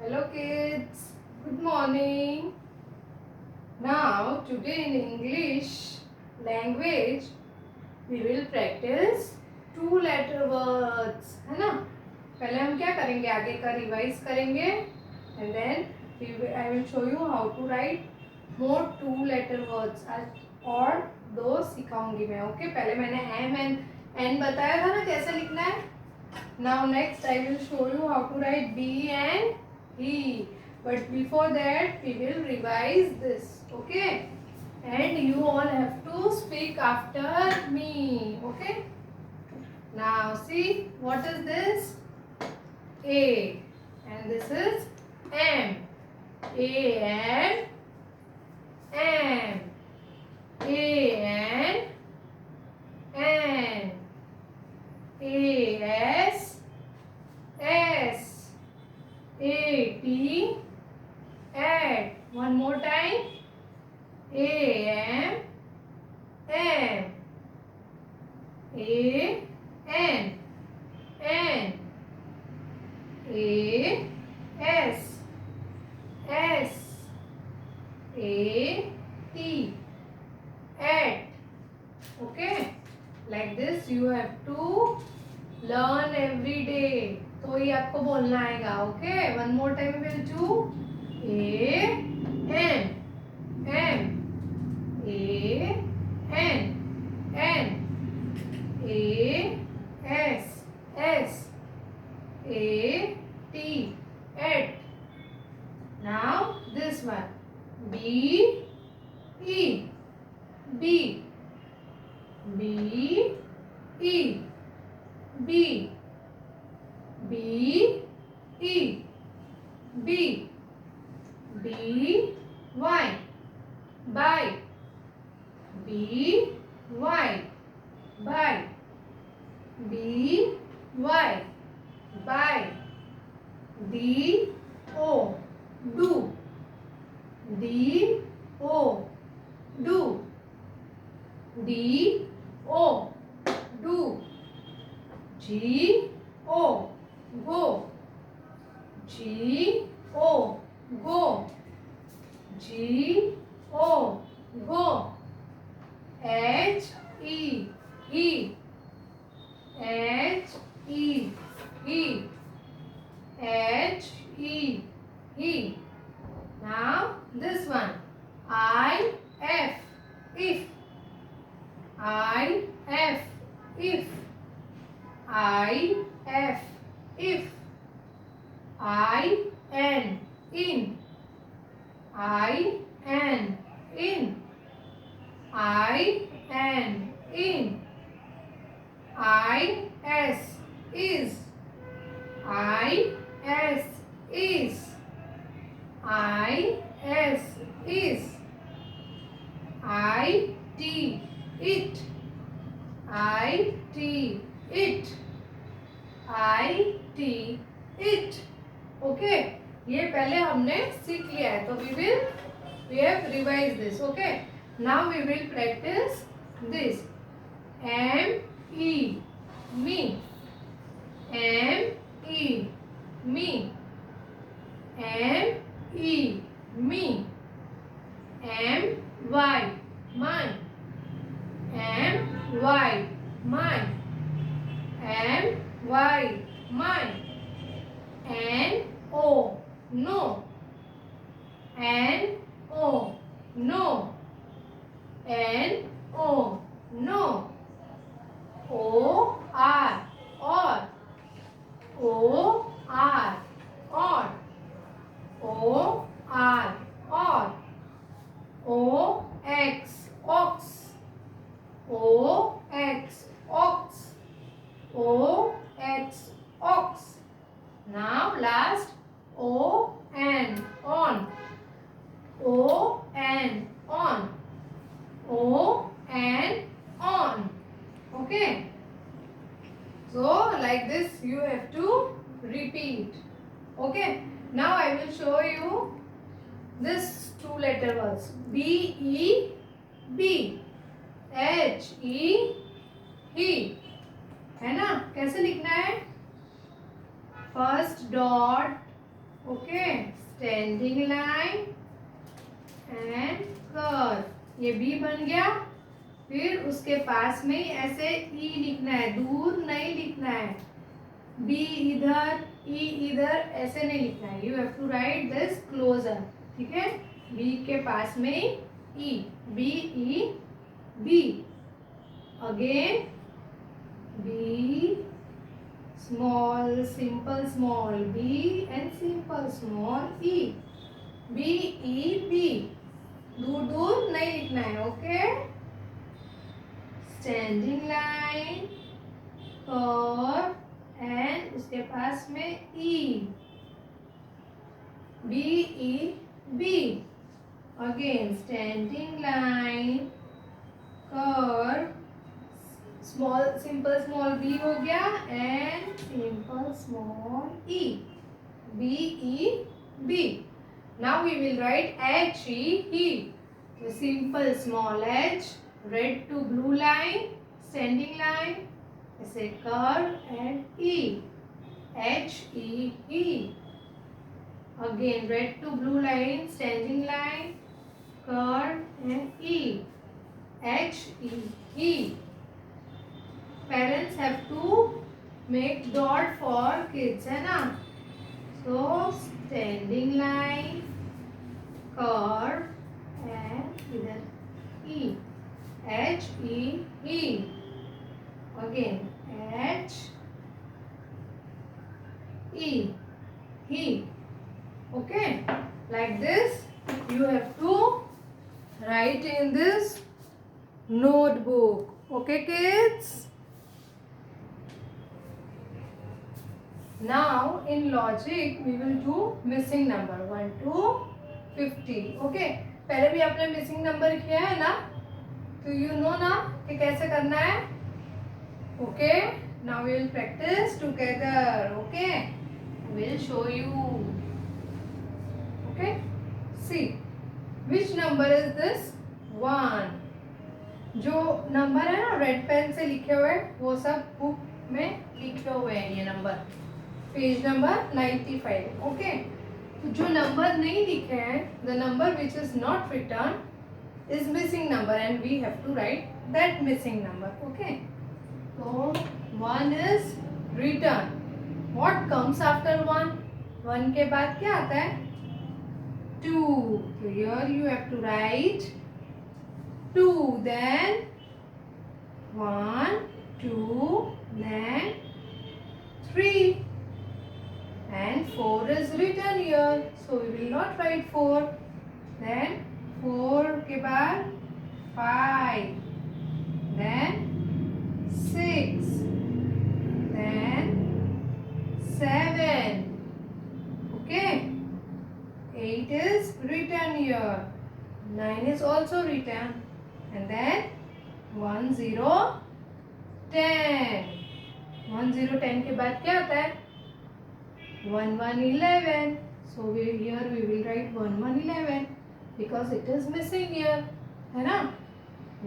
Hello kids, good morning. Now today in English language we will practice two letter words, है ना. पहले हम क्या करेंगे, आगे का रिवाइज करेंगे and then I will show you how to write more two letter words और दो सिखाऊंगी मैं. ओके, पहले मैंने एम एंड एन बताया था ना कैसे लिखना है. Now next I will show you how to write B and E. But before that we will revise this. Okay? And you all have to speak after me. Okay? Now see, what is this? A. And this is M. A and M. A and N. A S S. A T at. One more time. A M M. A N N. A S S. A T at. Okay, like this you have to learn every day. तो ये आपको बोलना आएगा. Okay, one more time will do. A N M. A N N. A S S. A T at. Now this one. B E. Be. B E. Be. B E. B. B Y. By. B Y. By. B Y. By. D O. Do. D O. Do. D O. Do. G O. Go. G O. Go. G O. Go. H E. He. H E. He. H E. He. Now this one. I F. If. I F. If. I F. If. I N. In. I N. In. I N. In. I S. Is. I S. Is. I S. Is. I T. It. I T. It. I T. It. Okay, ये पहले हमने सीख लिया है, तो we have revise this. Okay, now we will practice this. M E. Me. M E. Me. M E. Me. M Y. My. M Y. My. M Y. My. N O. No. N O. No. N O. No. O R. Or. O R. Or. O R. Or. O X. Ox. O X. Ox. O X. Ox. Now last O N. On. O N. On. O N. On. Okay. So like this you have to repeat. Okay. Now I will show you this two letter words. B E. B. H E. He. है ना, कैसे लिखना है? First dot okay, standing line and curve, ये B बन गया। फिर उसके पास में ऐसे ई लिखना है, दूर नहीं लिखना है, बी इधर ई इधर ऐसे नहीं लिखना है, you have to write this closer, ठीक है। बी के पास में E, B E B, again B small simple small B and simple small E, B E B, दूर दूर नहीं लिखना है, ओके। स्टैंडिंग लाइन और एंड उसके पास में E, B E B, again standing line curve, small simple small B हो गया and simple small E, B E B. Now we will write H E he, simple small H, red to blue line, standing line, ऐसे curve and E, H E he, again red to blue line, standing line, curve and E, H E he. Parents have to make dot for kids, है ना। So standing line, curve and इधर E, H E E, again H E he, okay, like this you have to write in this notebook, okay kids. Now in logic we will do missing number 1 to 50. Okay, पहले भी आपने missing number किया है ना, तो you know ना कि कैसे करना है। Okay, now we will practice together. Okay, will show you. Okay, see which number is this 1। जो नंबर है ना रेड पेन से लिखे हुए वो सब बुक में लिखे हुए हैं, ये नंबर पेज नंबर 95। ओके, तो जो नंबर नहीं लिखे हैं, the number which is not written is missing number and we have to write that missing number. Okay, तो 1 is written. What comes after 1? 1 के बाद क्या आता है? 2। तो here you have to write 2, then 1 2, then 3, and 4 is written here, so we will not write 4. Then 4 के बाद 5, then 6, then 7. Okay, 8 is written here, 9 is also written, and then 1 0 10. 1 0 10 के बाद क्या आता है? 1 1 11. So here we will write 1 1 11 because it is missing here, है ना।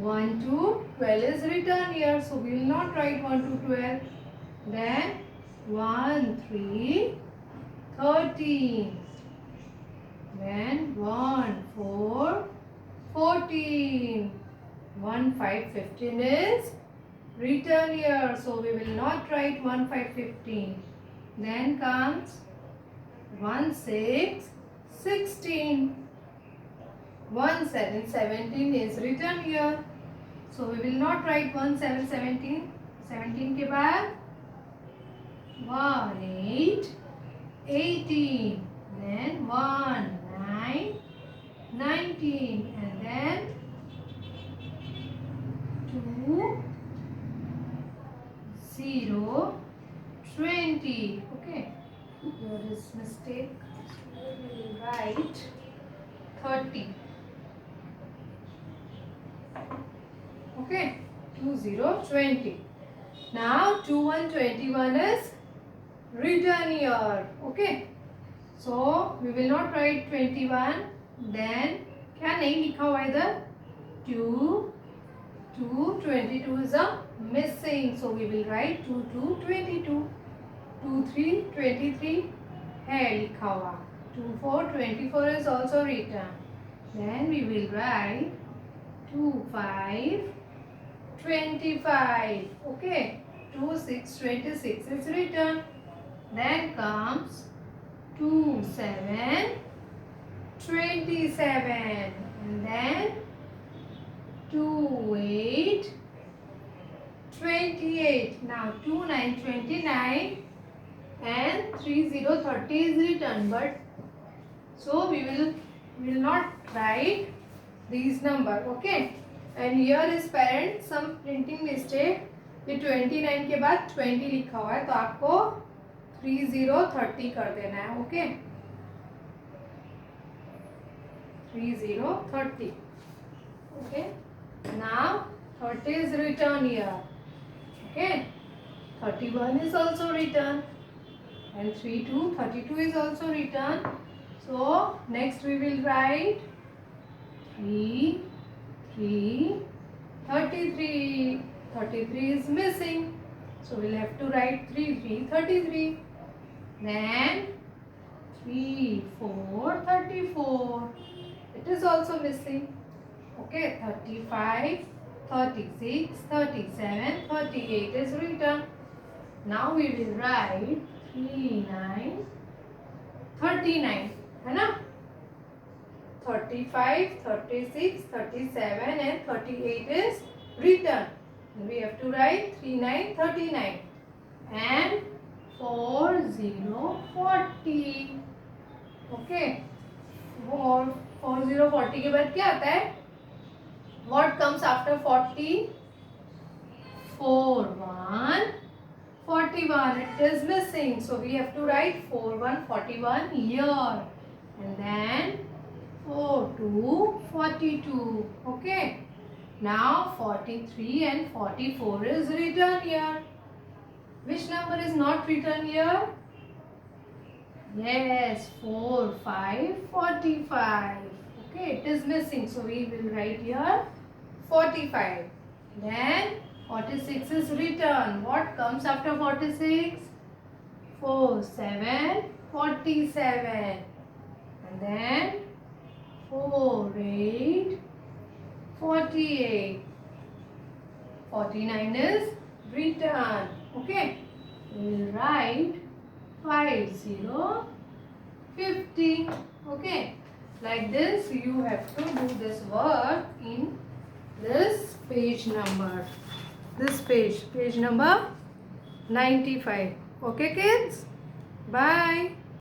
1 2 12 is written here, so we will not write 1 2 12. Then 1 3 13. Then 1 4 14. 1 5 15 is written here, so we will not write 1 5 15. Then comes 1 6 16. 1 7 17 is written here, so we will not write 1 7 17. 17 के बाद 1 8 18. Then 1 9 19, and then 2 0 20. Okay, here is mistake, we will write 30. Okay, 2 0 20. Now 2 1 21 is written here. Okay, so we will not write 21. Then क्या नहीं लिखा हुआ इधर? 2 2 22 is a missing, so we will write 2 2 22. 2 3 23. है लिखा हुआ. 2 4 24 is also written. Then we will write 2 5 25. Okay. 2 6 26 is written. Then comes 2 7 27. And then 2 8 28. Now 2 9 29 and 3 0 30 is written, but so we will not write these number. Okay. And here is parent some printing mistake. ये 29 के बाद 20 लिखा हुआ है, तो आपको 3 0 30 कर देना है. Okay. 3 0 30. Okay. Now 30 is written here. Okay. 31 is also written. And 3 2 32 is also written. So next we will write 3 3 33. 33 is missing. So we'll have to write 3 3 33. Then 3 4 34. It is also missing. Okay. 35 36 37 38 is written. Now we will write 3 9 39. है ना. 35 36 37 and 38 is written. We have to write 3 9 39 and 4 0 40. Okay. 4 0 40 के बाद क्या आता है? What comes after 40? 4 1 41. It is missing, so we have to write 4 1 41 here, and then 4 2 42. Okay. Now 43 and 44 is written here. Which number is not written here? Yes, 4 5 45. Okay, it is missing, so we will write here 45. Then 46 is written. What comes after 46? 4 7 47. And then 4 8 48. 49 is written. Okay. We will write 5 0 50. Okay. Like this, you have to do this work in this page number. This page number 95. Okay, kids? Bye.